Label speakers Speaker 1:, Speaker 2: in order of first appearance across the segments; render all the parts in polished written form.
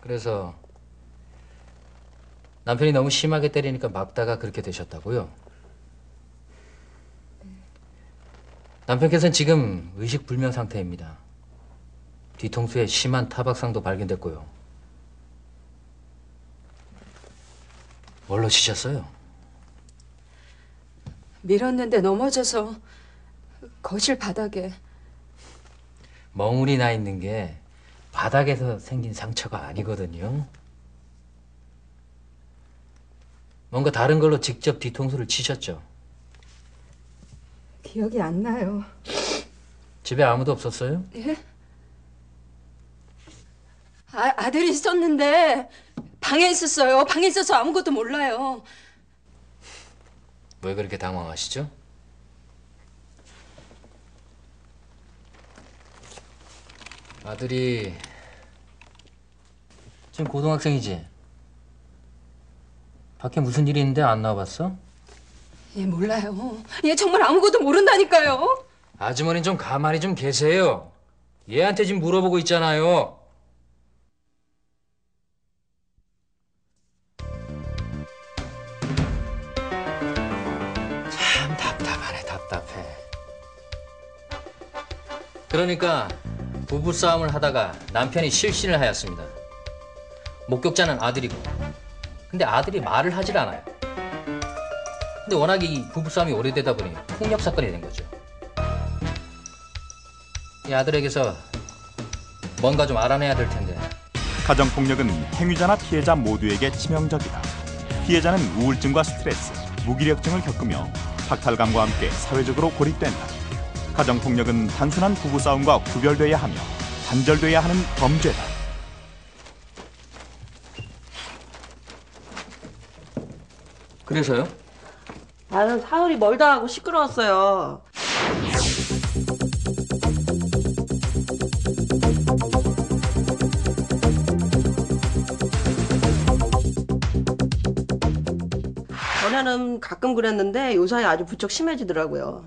Speaker 1: 그래서 남편이 너무 심하게 때리니까 막다가 그렇게 되셨다고요? 남편께서는 지금 의식불명 상태입니다. 뒤통수에 심한 타박상도 발견됐고요. 뭘로 치셨어요?
Speaker 2: 밀었는데 넘어져서 거실 바닥에.
Speaker 1: 멍울이 나 있는 게 바닥에서 생긴 상처가 아니거든요. 뭔가 다른 걸로 직접 뒤통수를 치셨죠?
Speaker 2: 기억이 안 나요.
Speaker 1: 집에 아무도 없었어요?
Speaker 2: 예? 아들이 있었는데 방에 있었어요. 방에 있어서 아무것도 몰라요.
Speaker 1: 왜 그렇게 당황하시죠? 아들이 지금 고등학생이지? 밖에 무슨 일이 있는데 안 나와봤어?
Speaker 2: 예, 몰라요. 얘 정말 아무것도 모른다니까요.
Speaker 1: 아주머니 좀 가만히 좀 계세요. 얘한테 지금 물어보고 있잖아요. 참 답답하네, 답답해. 그러니까 부부싸움을 하다가 남편이 실신을 하였습니다. 목격자는 아들이고, 근데 아들이 말을 하질 않아요. 근데 워낙 이 부부싸움이 오래되다 보니 폭력 사건이 된 거죠. 이 아들에게서 뭔가 좀 알아내야 될 텐데.
Speaker 3: 가정폭력은 행위자나 피해자 모두에게 치명적이다. 피해자는 우울증과 스트레스, 무기력증을 겪으며 박탈감과 함께 사회적으로 고립된다. 가정폭력은 단순한 부부싸움과 구별돼야 하며 단절돼야 하는 범죄다.
Speaker 1: 그래서요?
Speaker 4: 나는 사흘이 멀다 하고 시끄러웠어요. 전에는 가끔 그랬는데 요사이 아주 부쩍 심해지더라고요.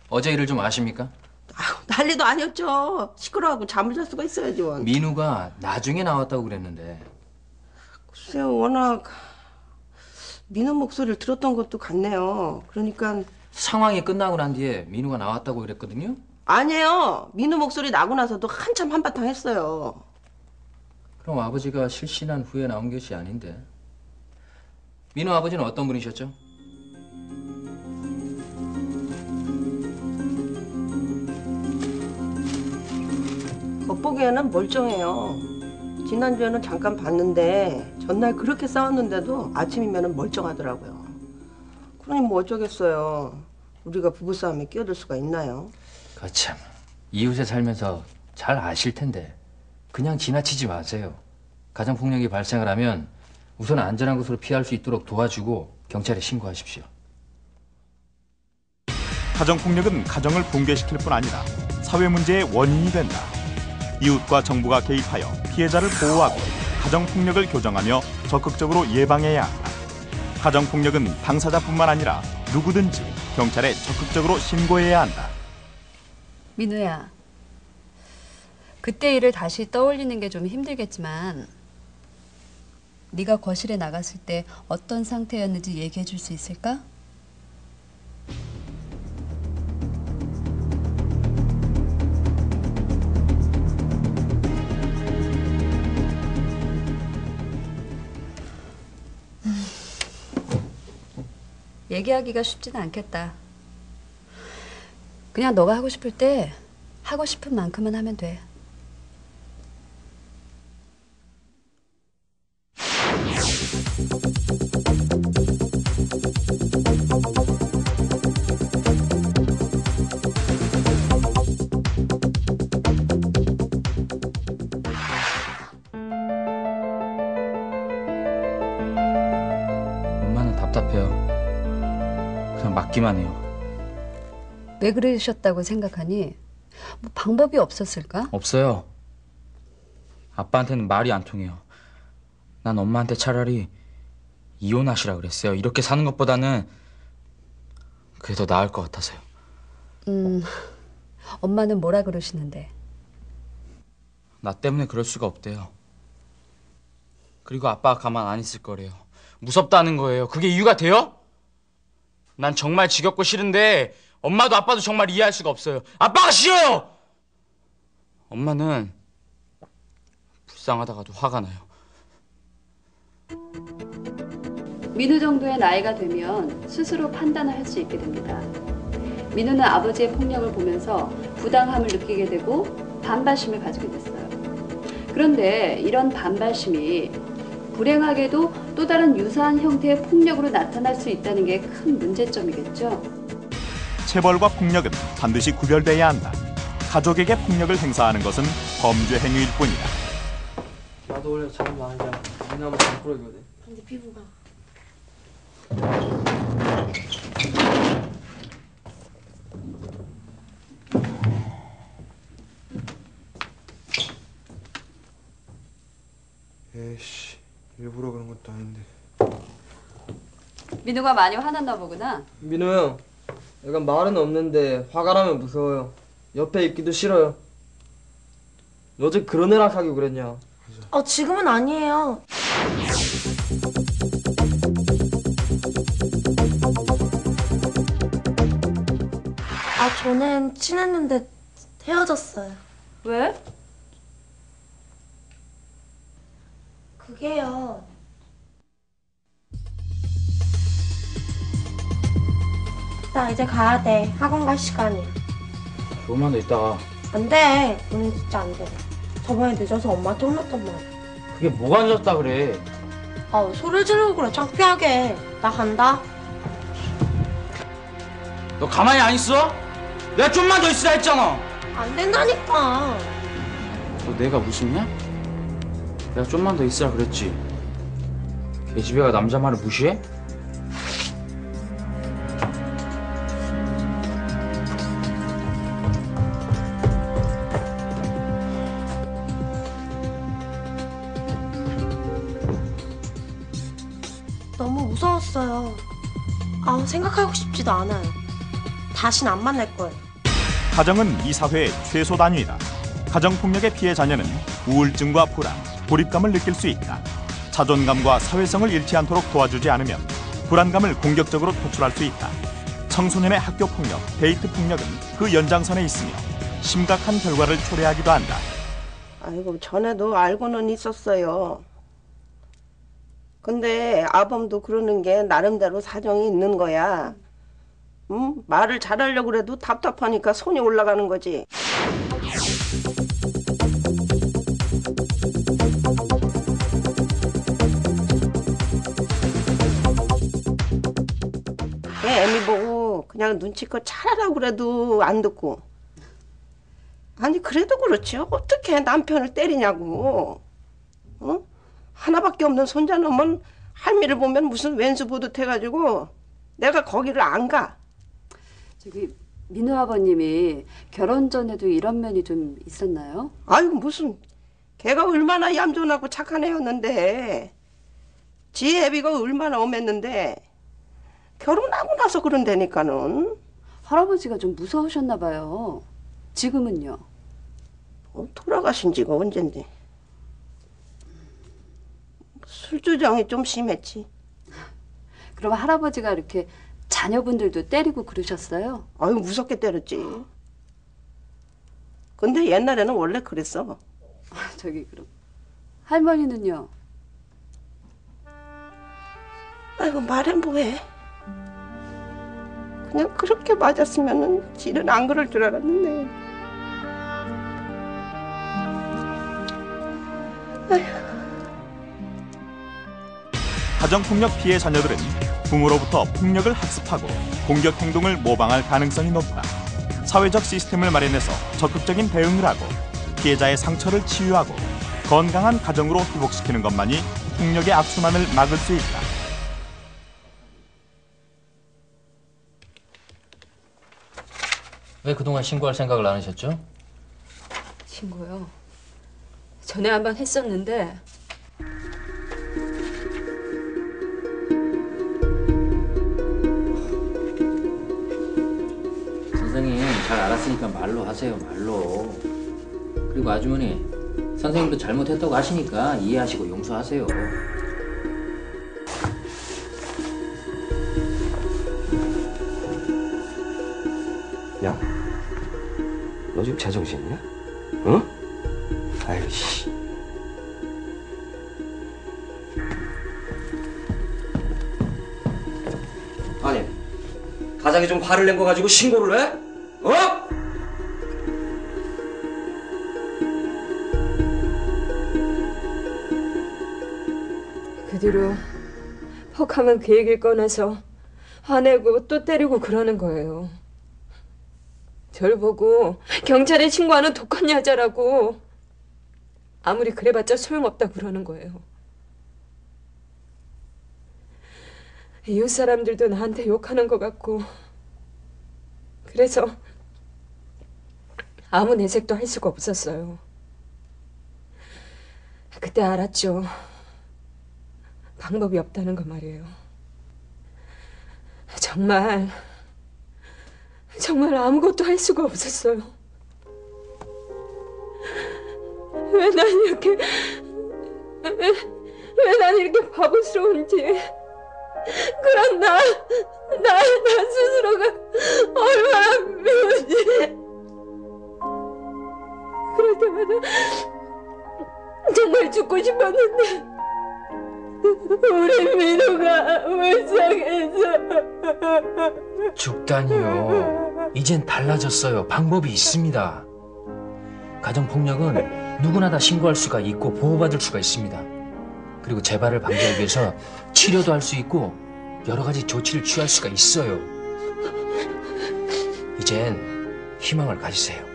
Speaker 1: 어제 일을 좀 아십니까?
Speaker 4: 아유, 난리도 아니었죠. 시끄러워하고 잠을 잘 수가 있어야지. 원.
Speaker 1: 민우가 나중에 나왔다고 그랬는데.
Speaker 4: 글쎄요, 워낙 민우 목소리를 들었던 것도 같네요. 그러니까
Speaker 1: 상황이 끝나고 난 뒤에 민우가 나왔다고 그랬거든요?
Speaker 4: 아니에요. 민우 목소리 나고 나서도 한참 한바탕 했어요.
Speaker 1: 그럼 아버지가 실신한 후에 나온 것이 아닌데. 민우 아버지는 어떤 분이셨죠?
Speaker 4: 겉보기에는 멀쩡해요. 지난주에는 잠깐 봤는데 전날 그렇게 싸웠는데도 아침이면 멀쩡하더라고요. 그러니 뭐 어쩌겠어요. 우리가 부부싸움에 끼어들 수가 있나요?
Speaker 1: 거참, 이웃에 살면서 잘 아실 텐데 그냥 지나치지 마세요. 가정폭력이 발생을 하면 우선 안전한 곳으로 피할 수 있도록 도와주고 경찰에 신고하십시오.
Speaker 3: 가정폭력은 가정을 붕괴시킬 뿐 아니라 사회 문제의 원인이 된다. 이웃과 정부가 개입하여 피해자를 보호하고 가정폭력을 교정하며 적극적으로 예방해야 한다. 가정폭력은 당사자뿐만 아니라 누구든지 경찰에 적극적으로 신고해야 한다.
Speaker 5: 민우야, 그때 일을 다시 떠올리는 게 좀 힘들겠지만 네가 거실에 나갔을 때 어떤 상태였는지 얘기해 줄 수 있을까? 얘기하기가 쉽지는 않겠다. 그냥 너가 하고 싶을 때 하고 싶은 만큼은 하면 돼.
Speaker 6: 받기만 해요.
Speaker 5: 왜 그러셨다고 생각하니? 뭐 방법이 없었을까?
Speaker 6: 없어요. 아빠한테는 말이 안 통해요. 난 엄마한테 차라리 이혼하시라 그랬어요. 이렇게 사는 것보다는 그게 더 나을 것 같아서요.
Speaker 5: 엄마는 뭐라 그러시는데?
Speaker 6: 나 때문에 그럴 수가 없대요. 그리고 아빠가 가만 안 있을 거래요. 무섭다는 거예요. 그게 이유가 돼요? 난 정말 지겹고 싫은데 엄마도 아빠도 정말 이해할 수가 없어요. 아빠가 싫어요! 엄마는 불쌍하다가도 화가 나요.
Speaker 5: 민우 정도의 나이가 되면 스스로 판단을 할 수 있게 됩니다. 민우는 아버지의 폭력을 보면서 부당함을 느끼게 되고 반발심을 가지게 됐어요. 그런데 이런 반발심이 불행하게도 또 다른 유사한 형태의 폭력으로 나타날 수 있다는 게 큰 문제점이겠죠.
Speaker 3: 체벌과 폭력은 반드시 구별돼야 한다. 가족에게 폭력을 행사하는 것은 범죄 행위일 뿐이다.
Speaker 7: 나도 원래 잠 많이 자. 니네 한번 잠 꾸러기거든.
Speaker 2: 근데 피부가
Speaker 8: 에이씨, 일부러 그런 것도 아닌데.
Speaker 5: 민우가 많이 화났나 보구나.
Speaker 7: 민호 형, 약간 말은 없는데 화가 나면 무서워요. 옆에 있기도 싫어요. 어제 그런 애랑 사귀고 그랬냐?
Speaker 9: 지금은 아니에요. 저는 친했는데 헤어졌어요.
Speaker 5: 왜?
Speaker 9: 그게요. 나 이제 가야 돼. 학원 갈 시간이야.
Speaker 6: 조금만 더 있다가.
Speaker 9: 안 돼. 오늘 진짜 안 돼. 저번에 늦어서 엄마한테 혼났단 말이야.
Speaker 6: 그게 뭐가 늦었다 그래.
Speaker 9: 소리 지르고 그래. 창피하게. 나 간다.
Speaker 6: 너 가만히 안 있어? 내가 좀만 더 있으라 했잖아.
Speaker 9: 안 된다니까.
Speaker 6: 너 내가 무섭냐? 내가 좀만 더 있으라 그랬지. 계집애가 남자 말을 무시해?
Speaker 9: 너무 무서웠어요. 생각하고 싶지도 않아요. 다신 안 만날 거예요.
Speaker 3: 가정은 이 사회의 최소 단위이다. 가정폭력의 피해 자녀는 우울증과 불안, 고립감을 느낄 수 있다. 자존감과 사회성을 잃지 않도록 도와주지 않으면 불안감을 공격적으로 표출할 수 있다. 청소년의 학교 폭력, 데이트 폭력은 그 연장선에 있으며 심각한 결과를 초래하기도 한다.
Speaker 4: 아이고, 전에도 알고는 있었어요. 근데 아범도 그러는 게 나름대로 사정이 있는 거야. 말을 잘하려고 그래도 답답하니까 손이 올라가는 거지. 애미 보고 그냥 눈치껏 잘하라고 그래도 안 듣고. 아니 그래도 그렇지 어떻게 남편을 때리냐고. 하나밖에 없는 손자놈은 할미를 보면 무슨 왼수 보듯 해가지고 내가 거기를 안 가.
Speaker 5: 저기 민우 아버님이 결혼 전에도 이런 면이 좀 있었나요?
Speaker 4: 아이고 무슨 걔가 얼마나 얌전하고 착한 애였는데 지 애비가 얼마나 엄했는데 결혼하고 나서 그런다니까는.
Speaker 5: 할아버지가 좀 무서우셨나 봐요. 지금은요?
Speaker 4: 돌아가신 지가 언젠데. 술주정이 좀 심했지.
Speaker 5: 그럼 할아버지가 이렇게 자녀분들도 때리고 그러셨어요?
Speaker 4: 아유 무섭게 때렸지. 근데 옛날에는 원래 그랬어.
Speaker 5: 저기 그럼 할머니는요?
Speaker 4: 아이고 말해 뭐해. 그냥 그렇게 맞았으면은 지는 안 그럴 줄 알았는데.
Speaker 3: 가정폭력 피해 자녀들은 부모로부터 폭력을 학습하고 공격 행동을 모방할 가능성이 높다. 사회적 시스템을 마련해서 적극적인 대응을 하고 피해자의 상처를 치유하고 건강한 가정으로 회복시키는 것만이 폭력의 악순환을 막을 수 있다.
Speaker 1: 왜 그동안 신고할 생각을 안 하셨죠?
Speaker 2: 친구요. 전에 한번 했었는데
Speaker 1: 선생님 잘 알았으니까 말로 하세요, 말로. 그리고 아주머니, 선생님도 잘못했다고 하시니까 이해하시고 용서하세요.
Speaker 10: 야, 너 지금 제정신이냐? 응? 아유, 씨. 아니, 가장이 좀 화를 낸 거 가지고 신고를 해? 어?
Speaker 2: 그 뒤로 퍽하면 그 얘기를 꺼내서 화내고 또 때리고 그러는 거예요. 절 보고 경찰에 신고하는 독한 여자라고 아무리 그래봤자 소용없다고 그러는 거예요. 이웃 사람들도 나한테 욕하는 것 같고 그래서 아무 내색도 할 수가 없었어요. 그때 알았죠. 방법이 없다는 거 말이에요. 정말 아무것도 할 수가 없었어요. 왜 난 이렇게 바보스러운지, 그런 나 스스로가 얼마나 미운지. 그럴 때마다 정말 죽고 싶었는데 우리 민호가 불쌍해서.
Speaker 11: 죽다니요. 이젠 달라졌어요. 방법이 있습니다. 가정폭력은 누구나 다 신고할 수가 있고 보호받을 수가 있습니다. 그리고 재발을 방지하기 위해서 치료도 할 수 있고 여러 가지 조치를 취할 수가 있어요. 이젠 희망을 가지세요.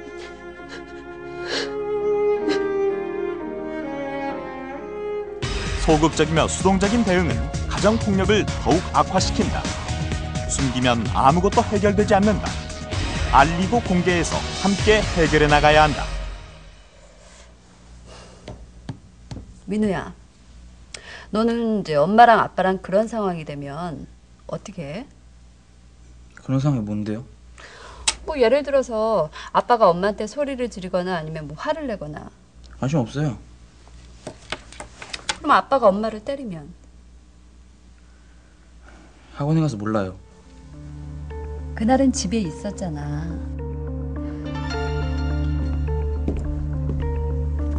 Speaker 3: 소극적이며 수동적인 대응은 가정폭력을 더욱 악화시킨다. 숨기면 아무것도 해결되지 않는다. 알리고 공개해서 함께 해결해 나가야 한다.
Speaker 5: 민우야, 너는 이제 엄마랑 아빠랑 그런 상황이 되면 어떻게 해?
Speaker 6: 그런 상황이 뭔데요?
Speaker 5: 뭐 예를 들어서 아빠가 엄마한테 소리를 지르거나 아니면 뭐 화를 내거나.
Speaker 6: 관심 없어요.
Speaker 5: 그럼 아빠가 엄마를 때리면?
Speaker 6: 학원에 가서 몰라요.
Speaker 5: 그날은 집에 있었잖아.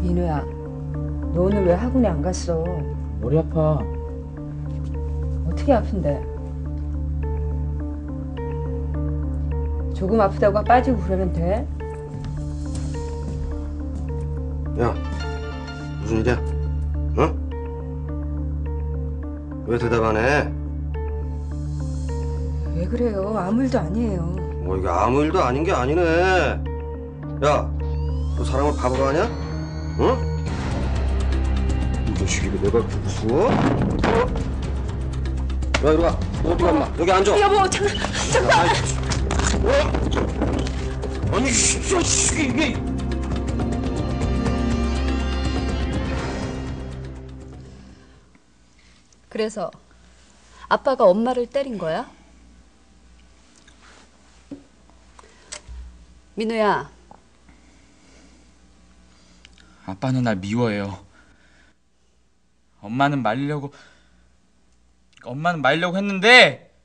Speaker 2: 민우야, 너 오늘 왜 학원에 안 갔어?
Speaker 6: 머리 아파.
Speaker 2: 어떻게 아픈데? 조금 아프다고 빠지고 그러면 돼?
Speaker 10: 야, 무슨 일이야? 어? 왜 대답 안 해?
Speaker 2: 왜 그래요? 아무 일도 아니에요.
Speaker 10: 뭐 이게 아무 일도 아닌 게 아니네. 야, 너 사람을 바보로 하냐? 어? 이 자식 이거 내가 무서워? 어? 야, 이리 와. 너 어디 갔나? 여기 앉아.
Speaker 2: 여보, 잠깐.
Speaker 10: 아니, 진짜 이게.
Speaker 5: 그래서 아빠가 엄마를 때린 거야? 민우야.
Speaker 6: 아빠는 날 미워해요. 엄마는 말리려고 했는데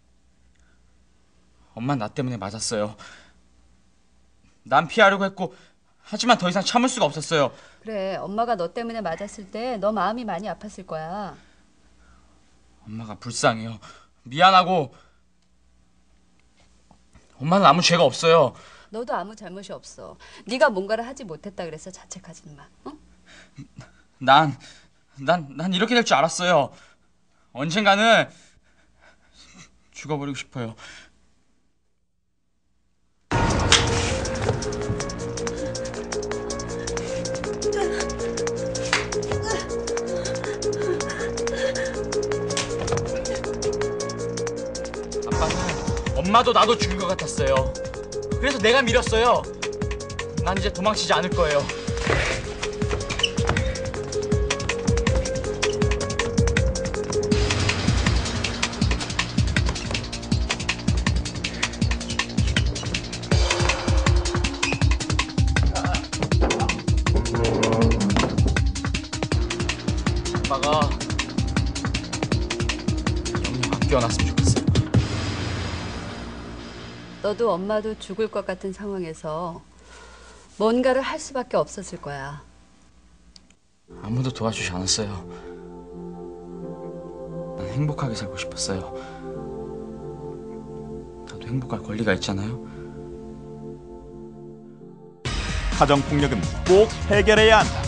Speaker 6: 엄마는 나 때문에 맞았어요. 난 피하려고 했고 하지만 더 이상 참을 수가 없었어요.
Speaker 5: 그래, 엄마가 너 때문에 맞았을 때 너 마음이 많이 아팠을 거야.
Speaker 6: 엄마가 불쌍해요. 미안하고 엄마는 아무 죄가 없어요.
Speaker 5: 너도 아무 잘못이 없어. 네가 뭔가를 하지 못했다 그래서 자책하지는 마. 응?
Speaker 6: 난 이렇게 될 줄 알았어요. 언젠가는 죽어버리고 싶어요. 아빠는 엄마도 나도 죽일 것 같았어요. 그래서 내가 밀었어요. 난 이제 도망치지 않을 거예요. 아빠가 영영 안 깨어났으면 좋겠어요.
Speaker 5: 너도 엄마도 죽을 것 같은 상황에서 뭔가를 할 수밖에 없었을 거야.
Speaker 6: 아무도 도와주지 않았어요. 난 행복하게 살고 싶었어요. 나도 행복할 권리가 있잖아요.
Speaker 3: 가정폭력은 꼭 해결해야 한다.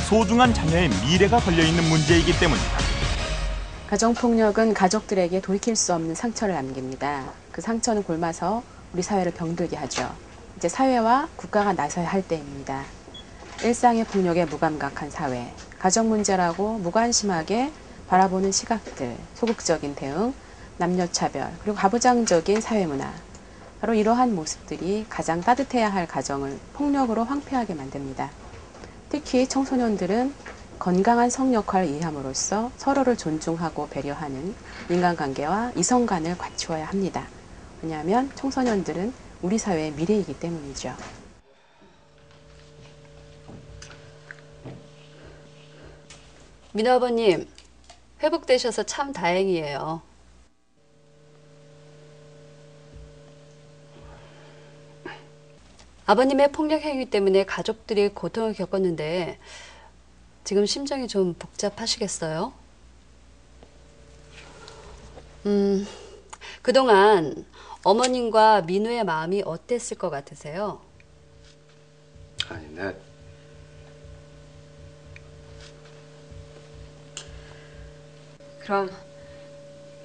Speaker 3: 소중한 자녀의 미래가 걸려있는 문제이기 때문이다.
Speaker 12: 가정폭력은 가족들에게 돌이킬 수 없는 상처를 남깁니다. 그 상처는 곪아서 우리 사회를 병들게 하죠. 이제 사회와 국가가 나서야 할 때입니다. 일상의 폭력에 무감각한 사회, 가정 문제라고 무관심하게 바라보는 시각들, 소극적인 대응, 남녀차별, 그리고 가부장적인 사회문화. 바로 이러한 모습들이 가장 따뜻해야 할 가정을 폭력으로 황폐하게 만듭니다. 특히 청소년들은 건강한 성 역할을 이해함으로써 서로를 존중하고 배려하는 인간관계와 이성관을 갖추어야 합니다. 왜냐하면 청소년들은 우리 사회의 미래이기 때문이죠.
Speaker 5: 민호 아버님, 회복되셔서 참 다행이에요. 아버님의 폭력 행위 때문에 가족들이 고통을 겪었는데 지금 심정이 좀 복잡하시겠어요? 그동안 어머님과 민우의 마음이 어땠을 것 같으세요?
Speaker 10: 아니,
Speaker 2: 그럼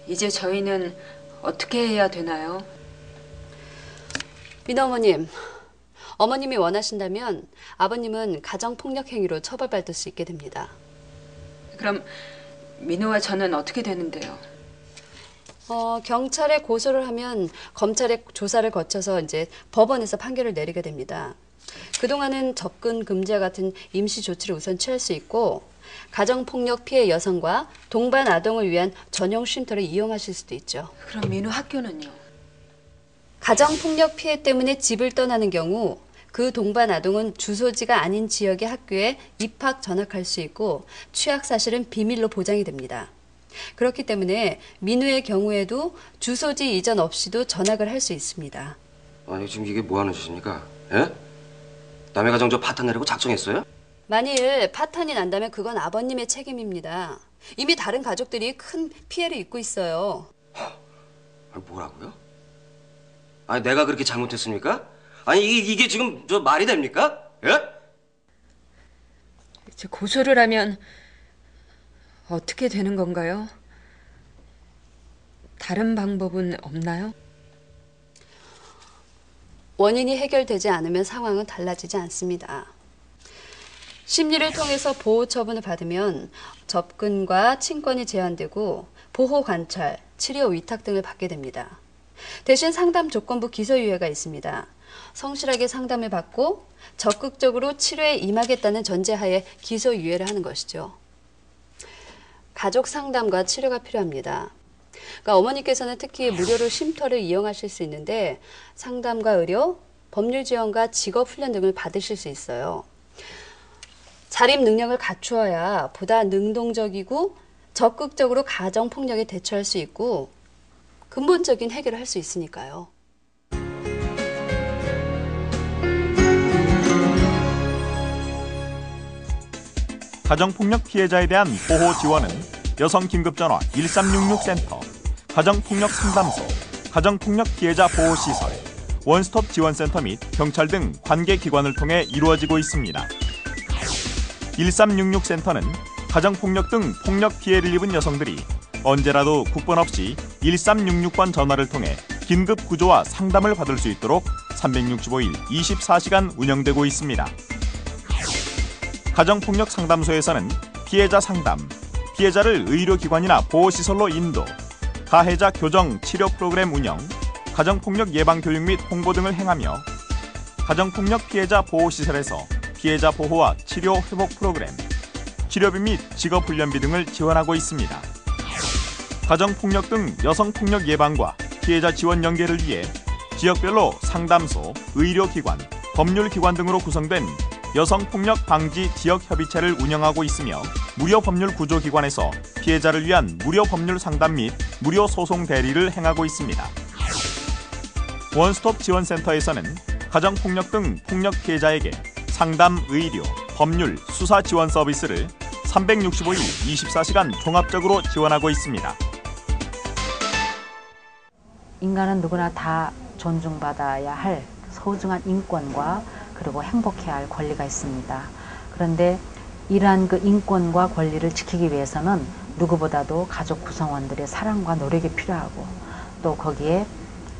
Speaker 2: 이제 저희는 어떻게 해야 되나요?
Speaker 5: 민호 어머님, 어머님이 원하신다면 아버님은 가정폭력 행위로 처벌받을 수 있게 됩니다.
Speaker 2: 그럼 민호와 저는 어떻게 되는데요?
Speaker 5: 경찰에 고소를 하면 검찰의 조사를 거쳐서 이제 법원에서 판결을 내리게 됩니다. 그동안은 접근 금지와 같은 임시 조치를 우선 취할 수 있고 가정폭력 피해 여성과 동반 아동을 위한 전용 쉼터를 이용하실 수도 있죠.
Speaker 2: 그럼 민호 학교는요?
Speaker 5: 가정폭력 피해 때문에 집을 떠나는 경우 그 동반 아동은 주소지가 아닌 지역의 학교에 입학 전학할 수 있고 취학 사실은 비밀로 보장이 됩니다. 그렇기 때문에 민우의 경우에도 주소지 이전 없이도 전학을 할 수 있습니다.
Speaker 10: 아니, 지금 이게 뭐 하는 짓입니까? 예? 남의 가정 저 파탄 내려고 작정했어요?
Speaker 5: 만일 파탄이 난다면 그건 아버님의 책임입니다. 이미 다른 가족들이 큰 피해를 입고 있어요.
Speaker 10: 아니, 뭐라고요? 아니, 내가 그렇게 잘못했습니까? 아니, 이게 지금 저 말이 됩니까? 예?
Speaker 2: 이제 고소를 하면 어떻게 되는 건가요? 다른 방법은 없나요?
Speaker 5: 원인이 해결되지 않으면 상황은 달라지지 않습니다. 심리를 통해서 보호 처분을 받으면 접근과 친권이 제한되고 보호 관찰, 치료 위탁 등을 받게 됩니다. 대신 상담 조건부 기소유예가 있습니다. 성실하게 상담을 받고 적극적으로 치료에 임하겠다는 전제하에 기소유예를 하는 것이죠. 가족 상담과 치료가 필요합니다. 그러니까 어머니께서는 특히 무료로 쉼터를 이용하실 수 있는데 상담과 의료, 법률 지원과 직업 훈련 등을 받으실 수 있어요. 자립 능력을 갖추어야 보다 능동적이고 적극적으로 가정폭력에 대처할 수 있고 근본적인 해결을 할 수 있으니까요.
Speaker 3: 가정폭력 피해자에 대한 보호 지원은 여성 긴급전화 1366 센터, 가정폭력 상담소, 가정폭력 피해자 보호시설, 원스톱 지원센터 및 경찰 등 관계기관을 통해 이루어지고 있습니다. 1366 센터는 가정폭력 등 폭력 피해를 입은 여성들이 언제라도 국번 없이 1366번 전화를 통해 긴급 구조와 상담을 받을 수 있도록 365일 24시간 운영되고 있습니다. 가정폭력 상담소에서는 피해자 상담, 피해자를 의료기관이나 보호시설로 인도, 가해자 교정 치료 프로그램 운영, 가정폭력 예방 교육 및 홍보 등을 행하며 가정폭력 피해자 보호시설에서 피해자 보호와 치료 회복 프로그램, 치료비 및 직업훈련비 등을 지원하고 있습니다. 가정폭력 등 여성폭력 예방과 피해자 지원 연계를 위해 지역별로 상담소, 의료기관, 법률기관 등으로 구성된 여성폭력 방지 지역협의체를 운영하고 있으며 무료 법률 구조기관에서 피해자를 위한 무료 법률 상담 및 무료 소송 대리를 행하고 있습니다. 원스톱 지원센터에서는 가정폭력 등 폭력 피해자에게 상담, 의료, 법률, 수사 지원 서비스를 365일 24시간 종합적으로 지원하고 있습니다.
Speaker 13: 인간은 누구나 다 존중받아야 할 소중한 인권과 그리고 행복해야 할 권리가 있습니다. 그런데 이러한 그 인권과 권리를 지키기 위해서는 누구보다도 가족 구성원들의 사랑과 노력이 필요하고 또 거기에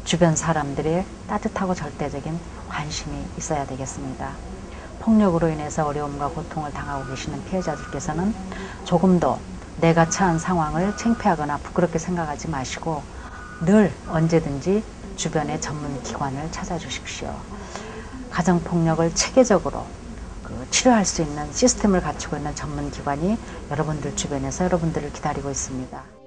Speaker 13: 주변 사람들의 따뜻하고 절대적인 관심이 있어야 되겠습니다. 폭력으로 인해서 어려움과 고통을 당하고 계시는 피해자들께서는 조금 더 내가 처한 상황을 창피하거나 부끄럽게 생각하지 마시고 늘 언제든지 주변의 전문 기관을 찾아주십시오. 가정폭력을 체계적으로 치료할 수 있는 시스템을 갖추고 있는 전문 기관이 여러분들 주변에서 여러분들을 기다리고 있습니다.